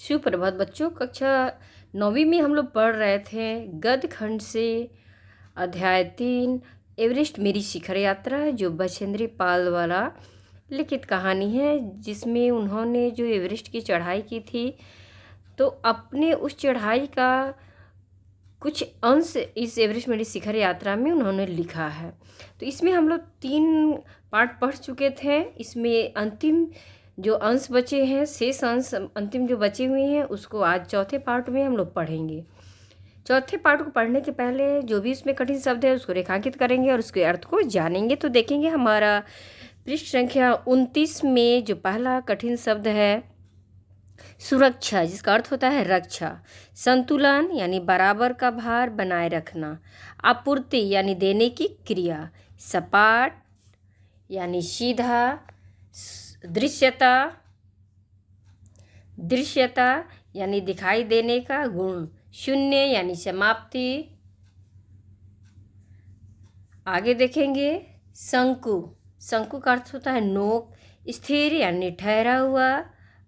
सुप्रभात बच्चों। कक्षा 9वीं में हम लोग पढ़ रहे थे गद्य खंड से अध्याय 3 एवरेस्ट मेरी शिखर यात्रा, जो बछेंद्री पाल द्वारा लिखित कहानी है, जिसमें उन्होंने जो एवरेस्ट की चढ़ाई की थी तो अपने उस चढ़ाई का कुछ अंश इस एवरेस्ट मेरी शिखर यात्रा में उन्होंने लिखा है। तो इसमें हम लोग 3 पार्ट पढ़ चुके थे। इसमें अंतिम जो अंश बचे हैं, शेष अंश अंतिम जो बचे हुए हैं, उसको आज चौथे पार्ट में हम लोग पढ़ेंगे। चौथे पार्ट को पढ़ने के पहले जो भी उसमें कठिन शब्द है उसको रेखांकित करेंगे और उसके अर्थ को जानेंगे। तो देखेंगे हमारा पृष्ठ संख्या 29 में जो पहला कठिन शब्द है सुरक्षा, जिसका अर्थ होता है रक्षा। संतुलन यानी बराबर का भार बनाए रखना। आपूर्ति यानी देने की क्रिया। सपाट यानी सीधा। दृश्यता यानी दिखाई देने का गुण। शून्य यानी समाप्ति। आगे देखेंगे शंकु का अर्थ होता है नोक। स्थिर यानी ठहरा हुआ।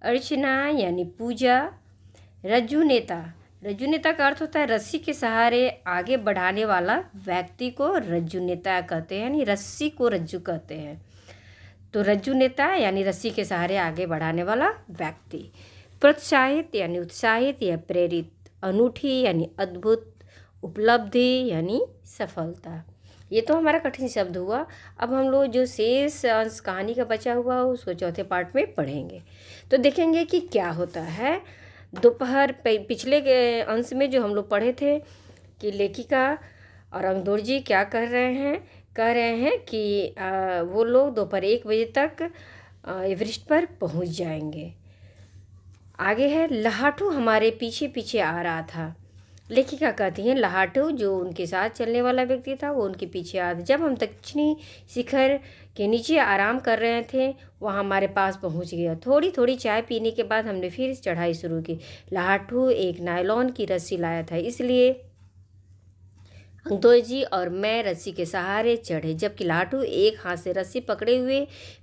अर्चना यानी पूजा। रज्जु नेता का अर्थ होता है रस्सी के सहारे आगे बढ़ाने वाला व्यक्ति को रज्जु नेता कहते हैं, यानी रस्सी को रज्जु कहते हैं। तो रज्जु नेता यानी रस्सी के सहारे आगे बढ़ाने वाला व्यक्ति। प्रोत्साहित यानी उत्साहित या प्रेरित। अनूठी यानी अद्भुत। उपलब्धि यानी सफलता। ये तो हमारा कठिन शब्द हुआ। अब हम लोग जो शेष अंश कहानी का बचा हुआ उसको चौथे पार्ट में पढ़ेंगे। तो देखेंगे कि क्या होता है। दोपहर पिछले के अंश में जो हम लोग पढ़े थे कि लेखिका और अंगदोर जी क्या कह रहे हैं कि वो लोग दोपहर 1 बजे तक एवरेस्ट पर पहुंच जाएंगे। आगे है लहाटू हमारे पीछे पीछे आ रहा था। लेखिका कहती हैं लहाटू जो उनके साथ चलने वाला व्यक्ति था वो उनके पीछे आ। जब हम दक्षिणी शिखर के नीचे आराम कर रहे थे वहाँ हमारे पास पहुँच गया। थोड़ी थोड़ी चाय पीने के बाद हमने फिर चढ़ाई शुरू की। लहाटू एक नायलॉन की रस्सी लाया था, इसलिए अंगदोर जी और मैं रस्सी के सहारे चढ़े, जबकि लाटू एक हाथ से रस्सी पकड़े हुए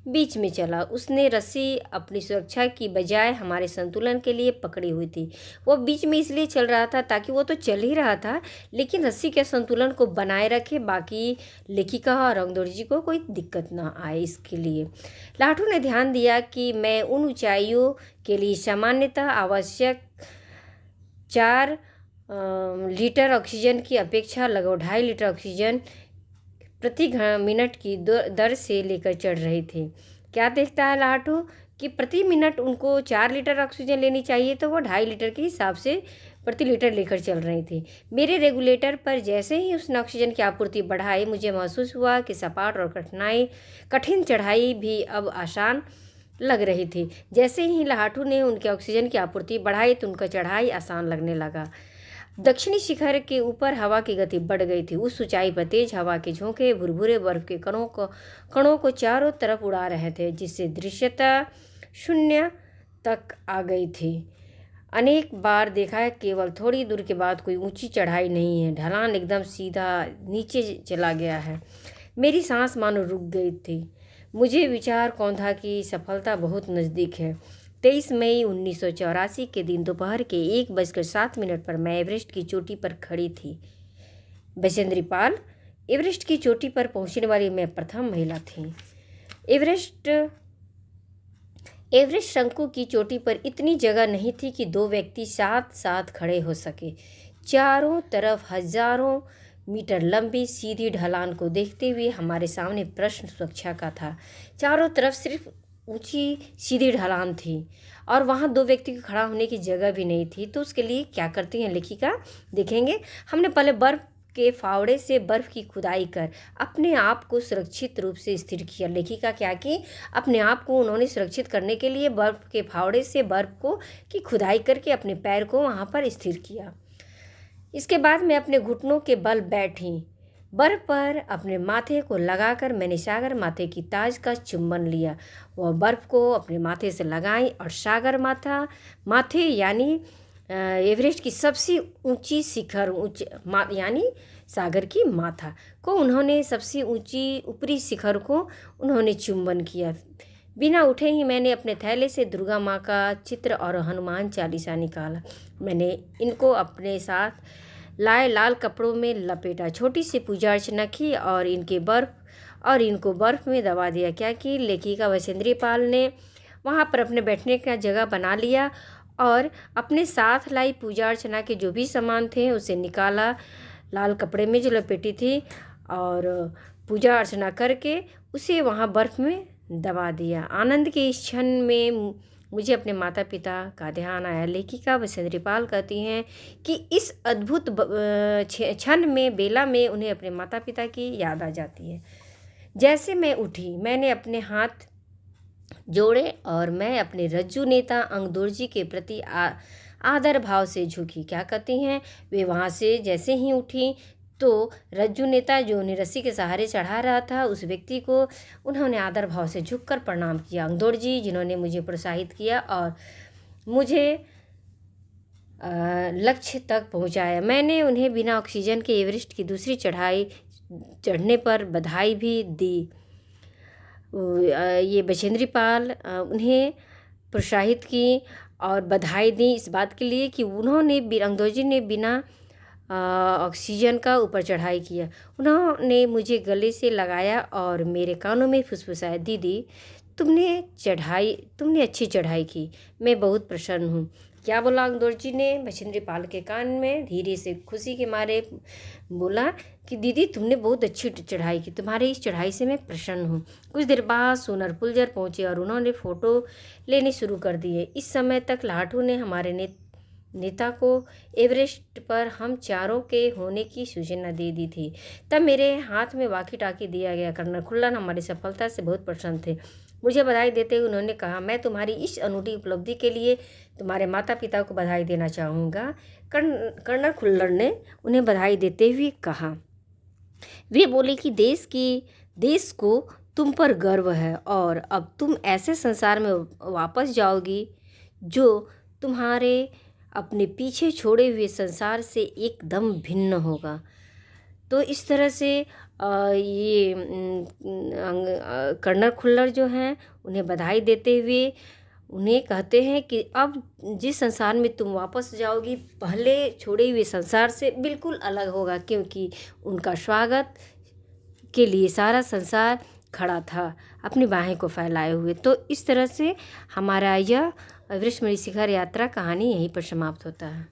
बीच में चला। उसने रस्सी अपनी सुरक्षा की बजाय हमारे संतुलन के लिए पकड़ी हुई थी। वो बीच में इसलिए चल रहा था ताकि वो तो चल ही रहा था लेकिन रस्सी के संतुलन को बनाए रखे, बाकी लेखिका और अंगदोर जी को कोई दिक्कत ना आए इसके लिए। लाटू ने ध्यान दिया कि मैं उन ऊंचाइयों के लिए सामान्यतः आवश्यक 4 लीटर ऑक्सीजन की अपेक्षा लगभग 2.5 लीटर ऑक्सीजन प्रति मिनट की दर से लेकर चढ़ रही थी। क्या देखता है लाटू कि प्रति मिनट उनको 4 लीटर ऑक्सीजन लेनी चाहिए, तो वो 2.5 लीटर के हिसाब से प्रति लीटर लेकर चल रही थी। मेरे रेगुलेटर पर जैसे ही उसने ऑक्सीजन की आपूर्ति बढ़ाई, मुझे महसूस हुआ कि सपाट और कठिन चढ़ाई भी अब आसान लग रही थी। जैसे ही लाटू ने उनके ऑक्सीजन की आपूर्ति बढ़ाई तो उनका चढ़ाई आसान लगने लगा। दक्षिणी शिखर के ऊपर हवा की गति बढ़ गई थी। उस ऊंचाई पर तेज हवा के झोंके भुरभुरे बर्फ के कणों को चारों तरफ उड़ा रहे थे, जिससे दृश्यता शून्य तक आ गई थी। अनेक बार देखा है, केवल थोड़ी दूर के बाद कोई ऊंची चढ़ाई नहीं है, ढलान एकदम सीधा नीचे चला गया है। मेरी सांस मानो रुक गई थी। मुझे विचार कौन था कि सफलता बहुत नज़दीक है। 23 मई 1984 के दिन दोपहर के 1:07 पर मैं एवरेस्ट की चोटी पर खड़ी थी। बछेंद्री पाल एवरेस्ट की चोटी पर पहुंचने वाली मैं प्रथम महिला थी। एवरेस्ट शंकु की चोटी पर इतनी जगह नहीं थी कि 2 व्यक्ति साथ साथ खड़े हो सके। चारों तरफ हजारों मीटर लंबी सीधी ढलान को देखते हुए हमारे सामने प्रश्न सुरक्षा का था। चारों तरफ सिर्फ ऊंची सीधी ढलान थी और वहाँ 2 व्यक्ति को खड़ा होने की जगह भी नहीं थी। तो उसके लिए क्या करती हैं लेखिका, देखेंगे। हमने पहले बर्फ़ के फावड़े से बर्फ़ की खुदाई कर अपने आप को सुरक्षित रूप से स्थिर किया। लेखिका क्या की, अपने आप को उन्होंने सुरक्षित करने के लिए बर्फ़ के फावड़े से बर्फ़ की खुदाई करके अपने पैर को वहाँ पर स्थिर किया। इसके बाद मैं अपने घुटनों के बल बैठी। बर्फ पर अपने माथे को लगाकर मैंने सागर माथे की ताज का चुंबन लिया। वह बर्फ़ को अपने माथे से लगाई और सागर माथे यानी एवरेस्ट की सबसे ऊंची शिखर यानी सागर की माथा को उन्होंने सबसे ऊंची ऊपरी शिखर को उन्होंने चुंबन किया। बिना उठे ही मैंने अपने थैले से दुर्गा माँ का चित्र और हनुमान चालीसा निकाला। मैंने इनको अपने साथ लाए लाल कपड़ों में लपेटा, छोटी सी पूजा अर्चना की और इनको बर्फ़ में दबा दिया। क्या कि लेखिका बछेंद्री पाल ने वहाँ पर अपने बैठने का जगह बना लिया और अपने साथ लाई पूजा अर्चना के जो भी सामान थे उसे निकाला, लाल कपड़े में जो लपेटी थी, और पूजा अर्चना करके उसे वहाँ बर्फ़ में दबा दिया। आनंद के इस क्षण में मुझे अपने माता पिता का ध्यान आया। लेखिका बछेंद्री पाल कहती हैं कि इस अद्भुत क्षण में बेला में उन्हें अपने माता पिता की याद आ जाती है। जैसे मैं उठी, मैंने अपने हाथ जोड़े और मैं अपने रज्जू नेता अंगदोर्जी के प्रति आदर भाव से झुकी। क्या कहती हैं, वे वहाँ से जैसे ही उठी तो रज्जू नेता जो उन्हें रस्सी के सहारे चढ़ा रहा था, उस व्यक्ति को उन्होंने आदर भाव से झुककर प्रणाम किया। अंगदोर्जी जिन्होंने मुझे प्रोत्साहित किया और मुझे लक्ष्य तक पहुंचाया। मैंने उन्हें बिना ऑक्सीजन के एवरेस्ट की दूसरी चढ़ाई चढ़ने पर बधाई भी दी। ये बछेंद्री पाल उन्हें प्रोत्साहित की और बधाई दी इस बात के लिए कि उन्होंने अंगदोर्जी ने बिना ऑक्सीजन का ऊपर चढ़ाई किया। उन्होंने मुझे गले से लगाया और मेरे कानों में फुसफुसाया, दीदी तुमने अच्छी चढ़ाई की, मैं बहुत प्रसन्न हूँ। क्या बोला अंगदोर्जी ने बछेंद्री पाल के कान में, धीरे से खुशी के मारे बोला कि दीदी तुमने बहुत अच्छी चढ़ाई की, तुम्हारी इस चढ़ाई से मैं प्रसन्न हूँ। कुछ देर बाद सोनर पुलजर पहुँचे और उन्होंने फ़ोटो लेनी शुरू कर दिए। इस समय तक लाठू ने हमारे नेता को एवरेस्ट पर हम चारों के होने की सूचना दे दी थी। तब मेरे हाथ में वाकी टाकी दिया गया। कर्नल खुल्लन हमारी सफलता से बहुत प्रसन्न थे। मुझे बधाई देते हुए उन्होंने कहा, मैं तुम्हारी इस अनूठी उपलब्धि के लिए तुम्हारे माता पिता को बधाई देना चाहूँगा। कर्नल खुल्लन ने उन्हें बधाई देते हुए कहा, वे बोले कि देश को तुम पर गर्व है और अब तुम ऐसे संसार में वापस जाओगी जो तुम्हारे अपने पीछे छोड़े हुए संसार से एकदम भिन्न होगा। तो इस तरह से ये कर्नल खुल्लर जो हैं उन्हें बधाई देते हुए उन्हें कहते हैं कि अब जिस संसार में तुम वापस जाओगी पहले छोड़े हुए संसार से बिल्कुल अलग होगा, क्योंकि उनका स्वागत के लिए सारा संसार खड़ा था अपनी बाहें को फैलाए हुए। तो इस तरह से हमारा यह एवरेस्ट शिखर यात्रा कहानी यहीं पर समाप्त होता है।